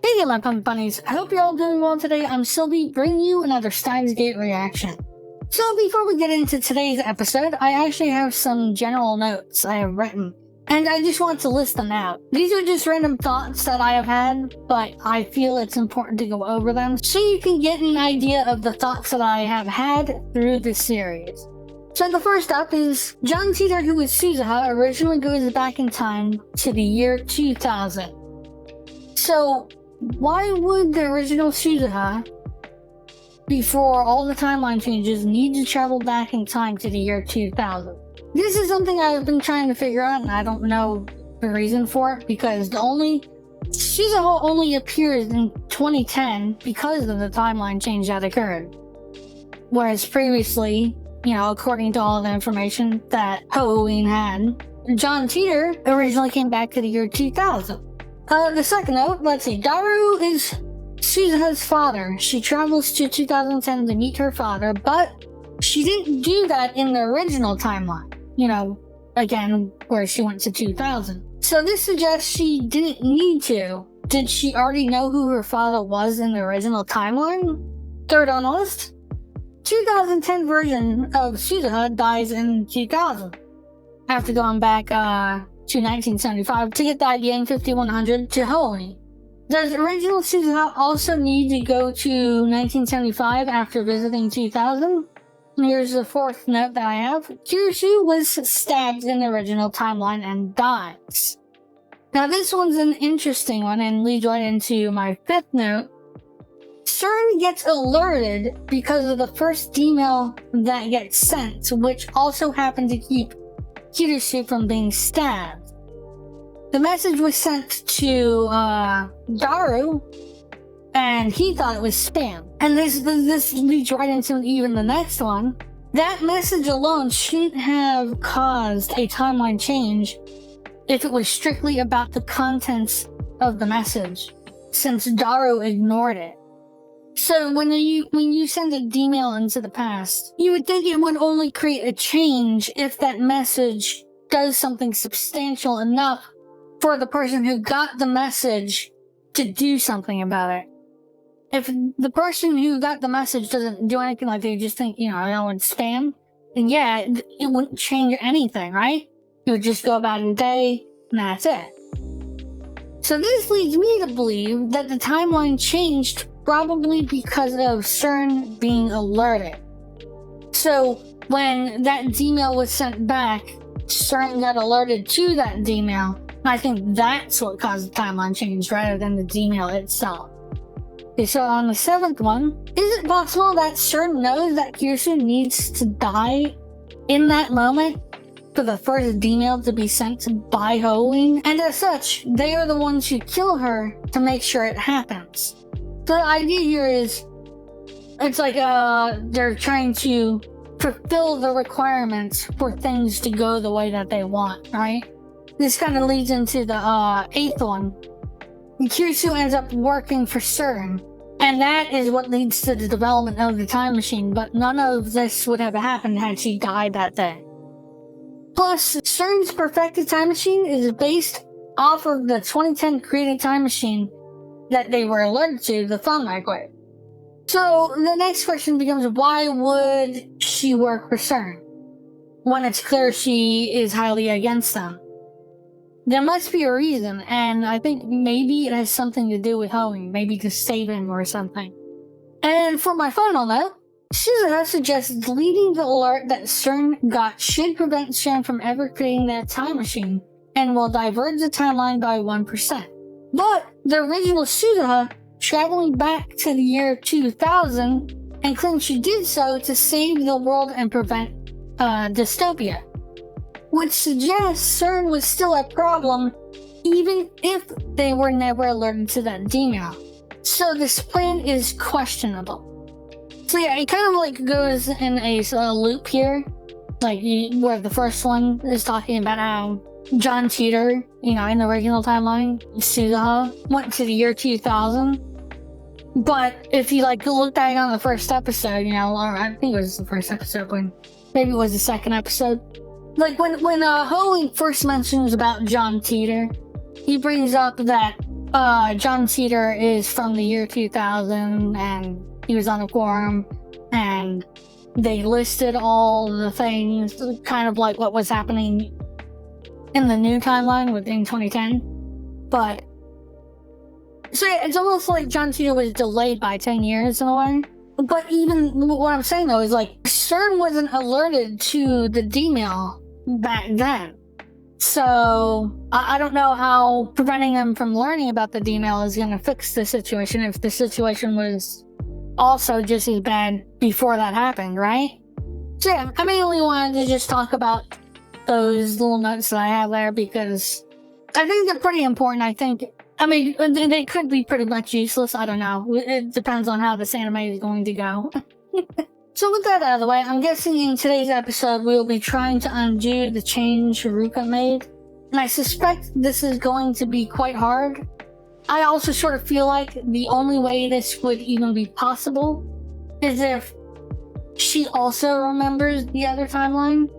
Hey my pumpkin bunnies, I hope you're all doing well today. I'm Silvy, bringing you another Steins reaction. So before we get into today's episode, I actually have some general notes I have written, and I just want to list them out. These are just random thoughts that I have had, but I feel it's important to go over them so you can get an idea of the thoughts that I have had through this series. So the first up is, John Titor, who was Suzuha, originally goes back in time to the year 2000. So, why would the original Suzuha, before all the timeline changes, need to travel back in time to the year 2000? This is something I've been trying to figure out, and I don't know the reason for it, because Suzuha only appears in 2010 because of the timeline change that occurred. Whereas previously, according to all the information that Halloween had, John Titor originally came back to the year 2000. The second note, let's see, Daru is Suzuha's father. She travels to 2010 to meet her father, but she didn't do that in the original timeline. Again, where she went to 2000. So this suggests she didn't need to. Did she already know who her father was in the original timeline? Third on the list, 2010 version of Suzuha dies in 2000. After going back to 1975 to get the IDN 5100 to Halloween. Does original Suzuha also need to go to 1975 after visiting 2000? Here's the fourth note that I have. Kyushu was stabbed in the original timeline and dies. Now this one's an interesting one and leads right into my fifth note. CERN gets alerted because of the first email that gets sent, which also happened to keep Kyushu from being stabbed. The message was sent to Daru, and he thought it was spam. And this leads right into even the next one. That message alone shouldn't have caused a timeline change if it was strictly about the contents of the message, since Daru ignored it. So when you send a D-mail into the past, you would think it would only create a change if that message does something substantial enough for the person who got the message to do something about it. If the person who got the message doesn't do anything, like they just think, it's spam, then yeah, it wouldn't change anything, right? It would just go about a day, and that's it. So this leads me to believe that the timeline changed probably because of CERN being alerted. So when that D-mail was sent back, CERN got alerted to that D-mail. I think that's what caused the timeline change rather than the D-mail itself. Okay, so on the seventh one, is it possible that CERN knows that Kyushu needs to die in that moment for the first D-mail to be sent by Halloween? And as such, they are the ones who kill her to make sure it happens. So the idea here is, it's like they're trying to fulfill the requirements for things to go the way that they want, right? This kind of leads into the eighth one. Kyushu ends up working for CERN, and that is what leads to the development of the time machine, but none of this would have happened had she died that day. Plus, CERN's perfected time machine is based off of the 2010 created time machine that they were alerted to, the phone microwave. So the next question becomes, why would she work for CERN when it's clear she is highly against them? There must be a reason, and I think maybe it has something to do with Halloween, maybe to save him or something. And for my final note, Suzuha suggests deleting the alert that CERN got should prevent CERN from ever creating that time machine, and will divert the timeline by 1%. But the original Suzuha traveling back to the year 2000 and claims she did so to save the world and prevent dystopia, which suggests CERN was still a problem even if they were never alerted to that D-mail. So this plan is questionable. So yeah, it kind of goes in a loop here, where the first one is talking about how John Titor, in the original timeline, Suzuha went to the year 2000. But if you look back on the first episode, or I think it was the first episode, maybe it was the second episode. When Halloween first mentions about John Titor, he brings up that John Cedar is from the year 2000, and he was on a forum, and they listed all the things, kind of like what was happening in the new timeline within 2010. But so it's almost like John Cena was delayed by 10 years in a way. But even what I'm saying though is like CERN wasn't alerted to the D-mail back then. So I don't know how preventing them from learning about the D-mail is going to fix the situation if the situation was also just as bad before that happened, right? So yeah, I mainly wanted to just talk about those little notes that I have there because I think they're pretty important. I mean, they could be pretty much useless. I don't know. It depends on how this anime is going to go. So with that out of the way, I'm guessing in today's episode we'll be trying to undo the change Ruka made. And I suspect this is going to be quite hard. I also sort of feel like the only way this would even be possible is if she also remembers the other timeline.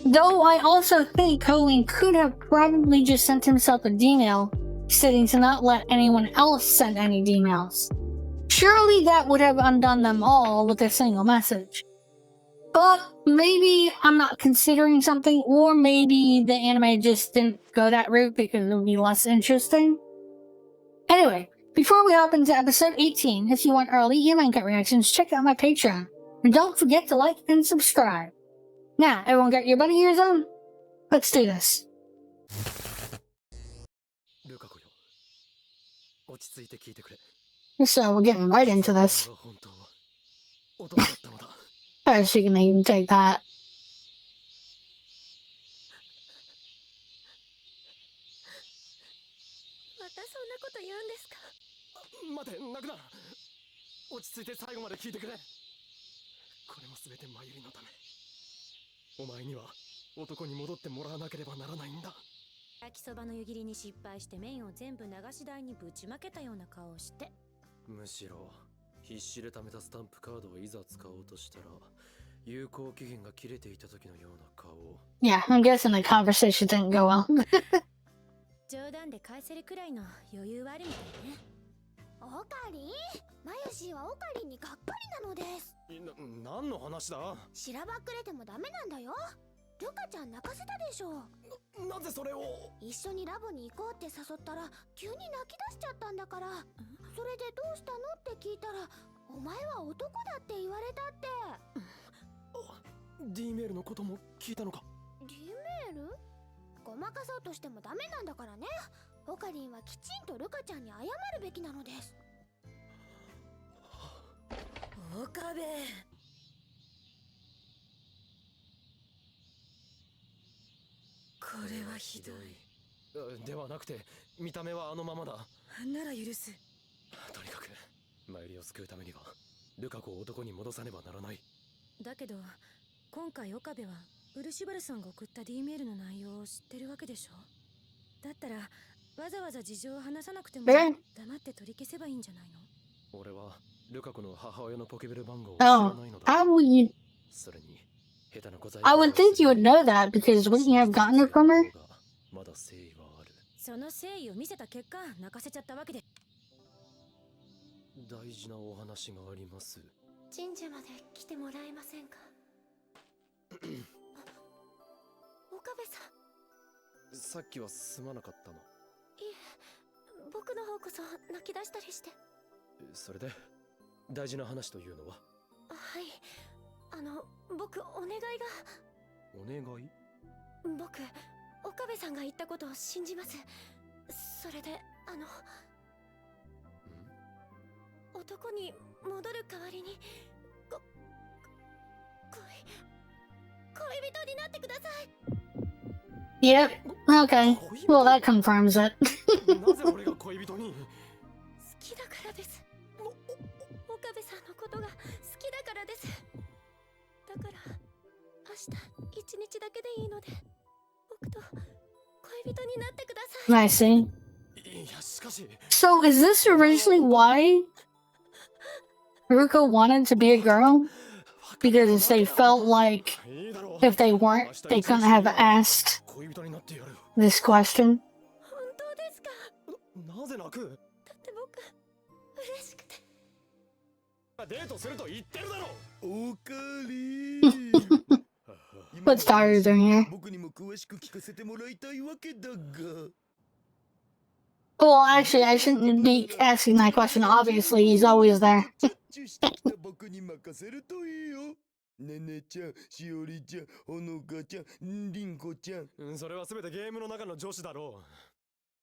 Though I also think Colleen could have probably just sent himself a D-mail stating to not let anyone else send any D-mails. Surely that would have undone them all with a single message. But maybe I'm not considering something, or maybe the anime just didn't go that route because it would be less interesting. Anyway, before we hop into episode 18, if you want early anime cut reactions, check out my Patreon. And don't forget to like and subscribe. Now, everyone got your bunny ears on? Let's do this. So we're getting right into this. Oh, she can even take that. 待て、泣くな。落ち着いて最後まで聞いてくれ。これも全てマユリのため。お前には男に戻ってもらわなければならないんだ。焼きそばの湯切りに失敗して麺を全部流し台にぶちまけたような顔をして。むしろ必死で貯めたスタンプカードをいざ使おうとしたら有効期限が切れていた時のような顔を。Yeah, I'm guessing the conversation didn't go well. 冗談で返せるくらいの余裕はあるみたいね。オカリン、マユシーはオカリンにがっかりなのです。何の話だ？しらばっくれてもダメなんだよ。ルカちゃん泣かせたでしょ。なぜそれを？一緒にラボに行こうって誘ったら急に泣き出しちゃったんだから。それでどうしたのって聞いたら、お前は男だって言われたって。D メールのことも聞いたのか？ D メール？ごまかそうとしてもダメなんだからね。オカリンはきちんとルカちゃんに謝るべきなのです。岡部。これはひどい。ではなくて、見た目はあのままだ。なら許す。とにかく、マユリを救うためには、ルカ子を男に戻さねばならない。だけど、今回岡部はウルシュバルさんが送った D メールの内容を知ってるわけでしょ。だったら、わざわざ事情を話さなくても黙って取り消せばいいんじゃないの？俺はルカ子の母親のポケベル番号を知らないのだ。How would you? それに下手な小細工。 I would think you would know that because wouldn't you have gotten it from her? まだ誠意はある。その誠意を見せた結果、泣かせちゃったわけで。大事なお話があります。神社まで来てもらえませんか？岡部さん。さっきはすまなかったな。いえ、僕の方こそ泣き出したりして。それで大事な話というのは？はい、僕お願いが。お願い？僕、岡部さんが言ったことを信じます。それで男に戻る代わりに恋人になってください。Yep. Okay. Well, that confirms it. なぜ俺が恋人に？好きだからです。岡部さんのことが好きだからです。だから明日一日だけでいいので僕と恋人になってください。I see. いや、しかし。So is this originally why Ruka wanted to be a girl? Because they felt like if they weren't, they couldn't have asked this question. なぜ泣くだって僕嬉しくて。デートすると言ってるだろ。おかえり。 What's Tyler doing here? 僕にも詳しく聞かせてもらいたいわけだが。 Well, actually, I shouldn't be asking that question. Obviously, he's always there. チャッチュしてきた僕に任せるといいよ。ねねちゃん、しおりちゃん、ほのかちゃん、りんこちゃん。それは全てゲームの中の女子だろ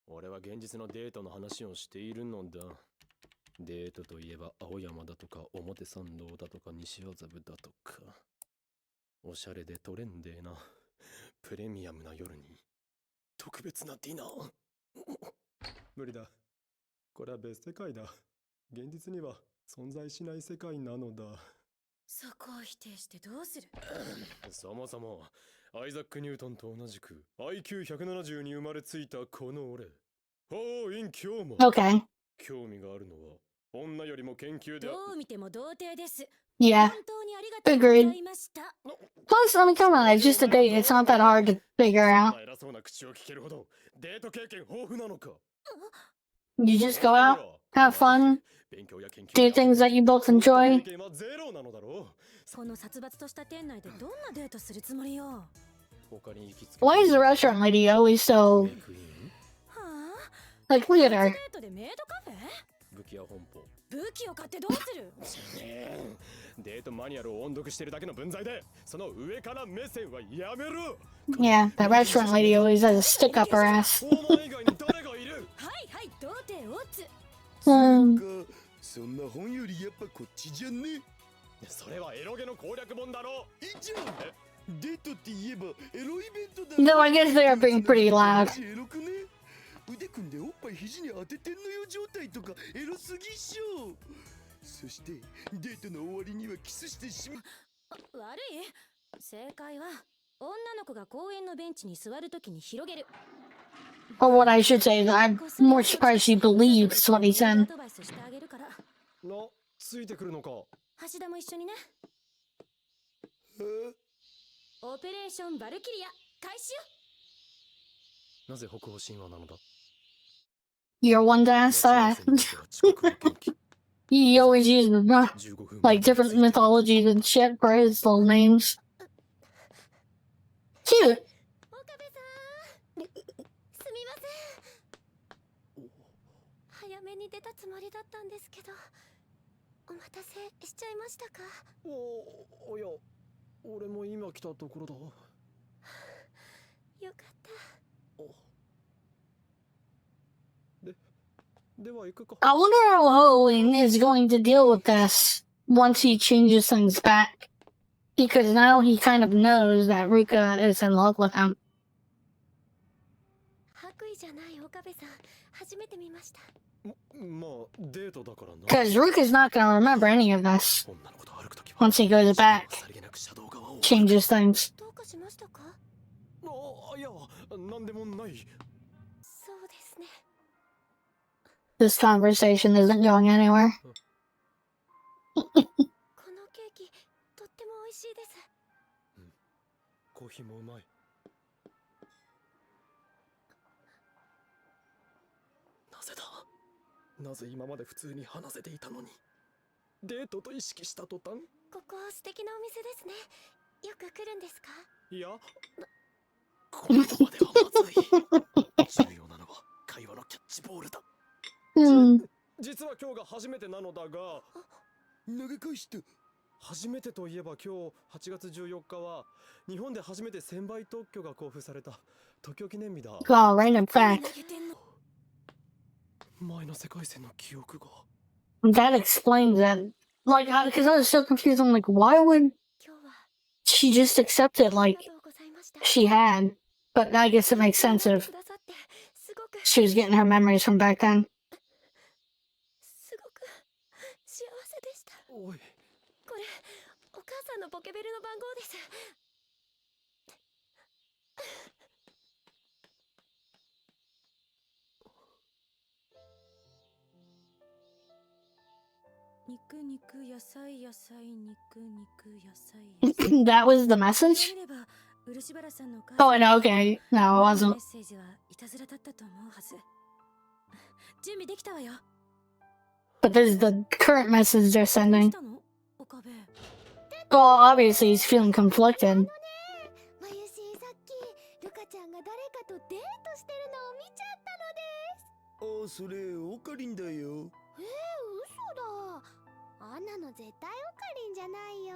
う。俺は現実のデートの話をしているのだ。デートといえば青山だとか表参道だとか西麻布だとか。おしゃれでトレンデーなプレミアムな夜に特別なディナー。無理だ。これは別世界だ。現実には存在しない世界なのだ。そこを否定してどうする。そもそもアイザック・ニュートンと同じく IQ170 に生まれついたこの俺。おう、イン今日も Okay. 興味があるのは女よりも研究で。どう見ても童貞です。 Yeah. 本当にありがとうございました。 Plus, I mean, come on, it's just a date. It's not that hard to figure そん out. な偉そうな口を聞けるほどデート経験豊富なのか。 You just go out, have fun, 勉強や研究 do things that you both enjoy. 経験はゼロなのだろこの殺伐とした店内でどんなデートするつもりよ。はう。他に行きつけ Why is the restaurant lady always so メイクインあ。 like? Look at デ her. ートでメイドカフェ。武器や本舗。武器を買ってどうする。デートマニュアルを音読してるだけの分際でその上から目線はやめろ。 Yeah, that restaurant lady always has a stick up her ass. お前以外に誰がいる。はいはい、童貞オッズ。 Hmm. そんな本よりやっぱこっちじゃね。それはエロゲの攻略本だろ。いいじゃん。デートって言えばエロイベントだ。 No, I guess they are being pretty loud. エロくね。腕組んでおっぱい肘に当ててんのよ状態とかエロすぎっしょ。そしてデートの終わりにはキスしてしまう。悪い。正解は女の子が公園のベンチに座るときに広げる。 Or what I should say is I'm more surprised she believes what he ア said. ドバイスしてあげるから。な、ついてくるのか。橋田も一緒にね。オペレーションバルキリア開始よ。なぜ北欧神話なのだ。 You're one to ask that. He always uses like different mythologies and shit for his little names. Cute. 岡部さん、すみません。早めに出たつもりだったんですけど、お待たせしちゃいましたか。おや、俺も今来たところだ。よかった。では行くか。 I wonder how Owen is going to deal with this once he changes things back. Because now he kind of knows that Ruka is in love with him. 白衣じゃない岡部さん、初めて見ました。まあ、デートだからな。 Because Ruka's not going to remember any of this 女の子と歩くときは once he goes back, さりげなく車道側を。 changes things. どうかしましたか。いや、なんでもない。そうですね。 This conversation isn't going anywhere. このケーキ、とっても美味しいです。コーヒーもうまい。なぜだ。なぜ今まで普通に話せていたのにデートと意識した途端。ここ素敵なお店ですね。よく来るんですか。いや、このままではまずい。重要なのは会話のキャッチボールだ。 Hmm. 実は今日が初めてなのだが。投げ返した。初めてといえば今日8月14日は日本で初めて1000倍特許が交付された特許記念日だ。 Oh, random fact. 前の世界線の記憶が。 That explains that. Like, because I was so confused. I'm like, why would 今日は she just accept it あり like がとうございました。 she had? But I guess it makes sense if くださってすごく she was getting her memories from back then. すごく幸せでした。おい、これお母さんのポケベルの番号です。肉肉野菜野菜肉肉野菜野菜。 That was the message? 見れば漆原さんのお母 Oh, さん no, okay. No, it メ wasn't. ッセージはいたずらだったと思うはず。準備できたわよ。 But this is the current message they're どう sending. したの岡部。 Well, obviously he's feeling conflicted. まゆしさっきルカちゃんが誰かとデートしてるのを見ちゃったのです。あ、それオカリンだよ。嘘だ。あんなの絶対オカリンじゃないよ。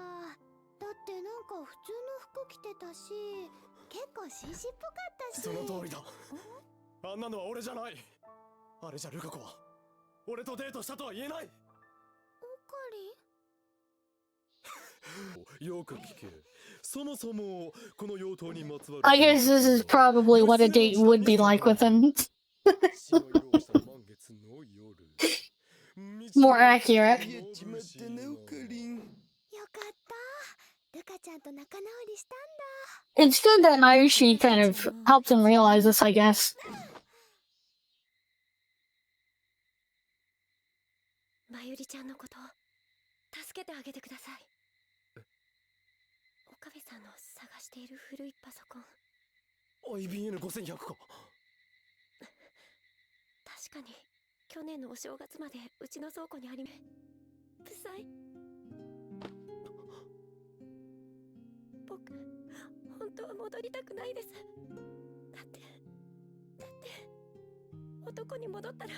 だってなんか普通の服着てたし、結構紳士っぽかったし。その通りだ。あんなのは俺じゃない。あれじゃルカ子は俺とデートしたとは言えない。オカリン。よく聞け。そもそもこの妖刀にまつわる I guess this is probably what a date would be like with him. More accurate. やっちまったなオカリン。よかった。ルカちゃんと仲直りしたんだ。 It's good that Mayushi kind of helped him realize this, I guess. まゆりちゃんのこと助けてあげてください。岡部さんの探している古いパソコン。 IBN5100 か。確かに去年のお正月までうちの倉庫にあり、不在。僕本当は戻りたくないです。だって男に戻ったら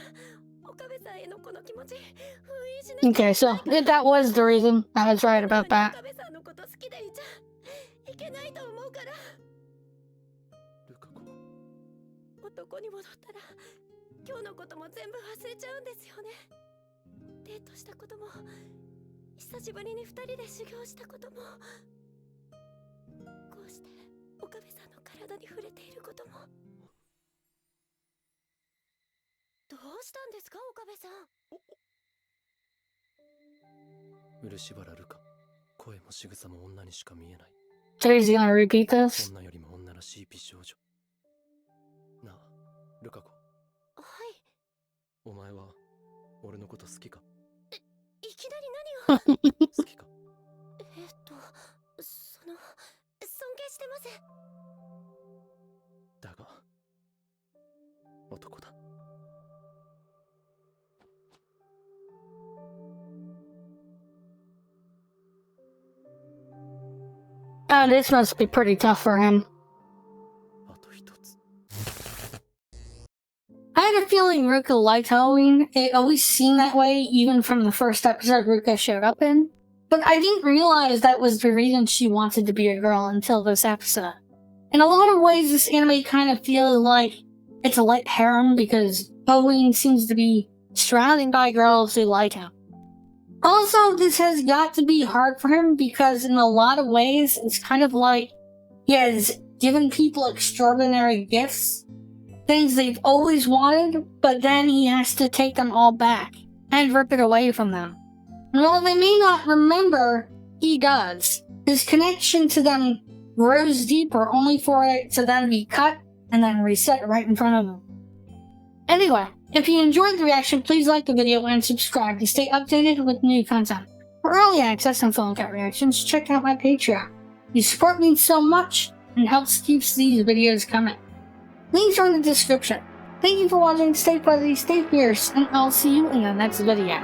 岡部さんへのこの気持ち封印しなきゃ。 Okay, so that was the reason. I was right about that. 岡部さんのこと好きでいちゃいけないと思うから。ルカ子。男に戻ったら今日のことも全部忘れちゃうんですよね。デートしたことも久しぶりに2人で修行したことも、こうして岡部さんの体に触れていることも。どうしたんですか岡部さん。漆原ルカ。声も仕草も女にしか見えない。 So he's gonna repeat this? 女よりも女らしい美少女。なあ、ルカ子。はい。お前は俺のこと好きか？いきなり何を。好きか？尊敬してます。だが男だ。 This must be pretty tough for him. あと一つ。 I had a feeling Ruka liked Halloween. It always seemed that way, even from the first episode Ruka showed up in. But I didn't realize that was the reason she wanted to be a girl until this episode. In a lot of ways, this anime kind of feels like it's a light harem because Halloween seems to be surrounded by girls who like him. Also, this has got to be hard for him because in a lot of ways, it's kind of like he has given people extraordinary gifts, things they've always wanted, but then he has to take them all back and rip it away from them. And while they may not remember, he does. His connection to them grows deeper only for it to then be cut and then reset right in front of him. Anyway, if you enjoyed the reaction, please like the video and subscribe to stay updated with new content. For early access and film cut reactions, check out my Patreon. Your support means so much and helps keeps these videos coming. Links are in the description. Thank you for watching, stay fuzzy, stay fierce, and I'll see you in the next video.